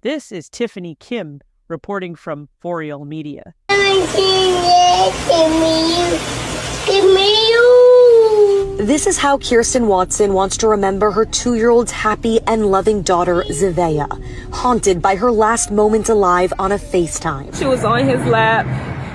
This is Tiffany Kim reporting from Forial Media. This is how Kirsten Watson wants to remember her 2-year-old happy and loving daughter, Zavea, haunted by her last moments alive on a FaceTime. She was on his lap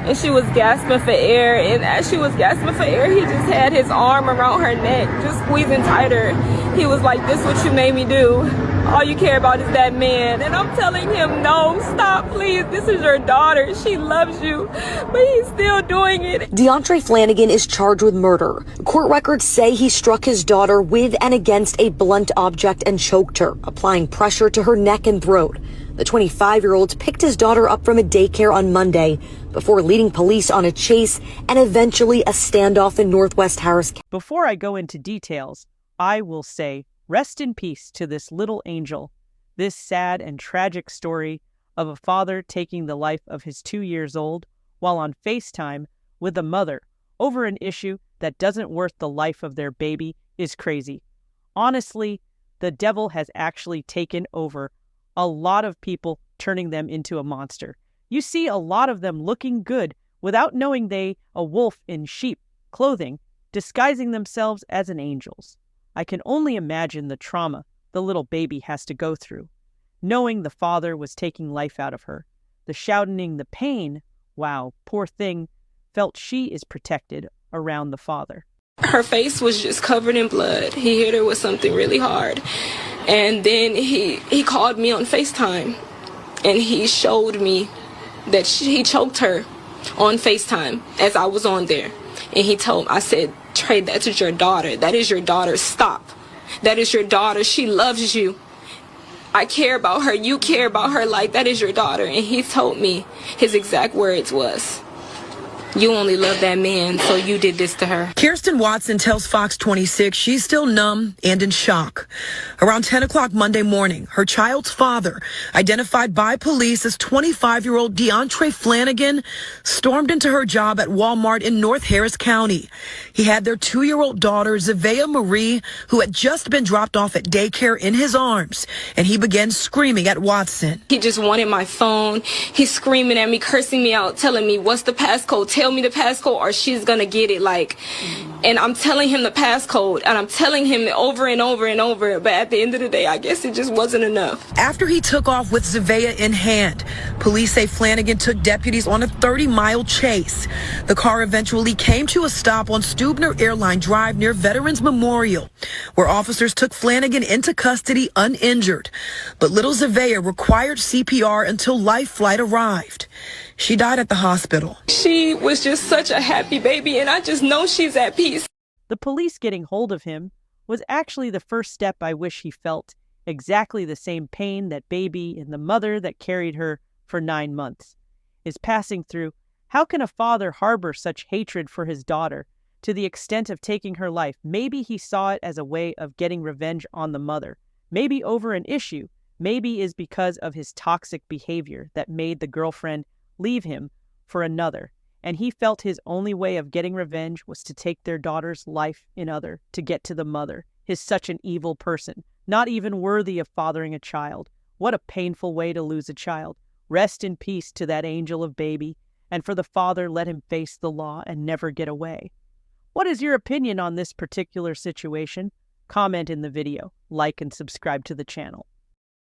and she was gasping for air, and as she was gasping for air, he just had his arm around her neck, just squeezing tighter. He was like, "This is what you made me do. All you care about is that man." And I'm telling him, "No, stop, please. This is your daughter. She loves you." But he's still doing it. DeAndre Flanagan is charged with murder. Court records say he struck his daughter with and against a blunt object and choked her, applying pressure to her neck and throat. The 25-year-old picked his daughter up from a daycare on Monday before leading police on a chase and eventually a standoff in Northwest Harris County. Before I go into details, I will say rest in peace to this little angel, this sad and tragic story of a father taking the life of his 2 years old while on FaceTime with a mother over an issue that doesn't worth the life of their baby is crazy. Honestly, the devil has actually taken over a lot of people, turning them into a monster. You see a lot of them looking good without knowing they a wolf in sheep clothing, disguising themselves as an angels. I can only imagine the trauma the little baby has to go through, knowing the father was taking life out of her. The shouting, the pain, wow, poor thing, felt she is protected around the father. Her face was just covered in blood. He hit her with something really hard. And then he called me on FaceTime, and he showed me that he choked her on FaceTime as I was on there. And I said, "Trey, that is your daughter. That is your daughter. Stop. That is your daughter. She loves you. I care about her. You care about her. Like, that is your daughter." And he told me, his exact words was, "You only love that man, so you did this to her." Kirsten Watson tells Fox 26 she's still numb and in shock. Around 10 o'clock Monday morning, her child's father, identified by police as 25-year-old DeAndre Flanagan, stormed into her job at Walmart in North Harris County. He had their 2-year-old daughter, Zavea Marie, who had just been dropped off at daycare, in his arms, and he began screaming at Watson. He just wanted my phone. He's screaming at me, cursing me out, telling me, "What's the passcode? Tell me the passcode or she's gonna get it." And I'm telling him the passcode, and I'm telling him over and over and over, but at the end of the day, I guess it just wasn't enough. After he took off with Zavea in hand, police say Flanagan took deputies on a 30-mile chase. The car eventually came to a stop on Stubner Airline Drive near Veterans Memorial, where officers took Flanagan into custody uninjured. But little Zavea required CPR until life flight arrived. She died at the hospital. She was just such a happy baby, and I just know she's at peace. The police getting hold of him was actually the first step I wish he felt exactly the same pain that baby and the mother that carried her for 9 months is passing through. How can a father harbor such hatred for his daughter to the extent of taking her life? Maybe he saw it as a way of getting revenge on the mother, maybe over an issue, maybe is because of his toxic behavior that made the girlfriend leave him for another, and he felt his only way of getting revenge was to take their daughter's life in other to get to the mother. He's such an evil person, not even worthy of fathering a child. What a painful way to lose a child. Rest in peace to that angel of baby, and for the father, let him face the law and never get away. What is your opinion on this particular situation? Comment in the video, like and subscribe to the channel.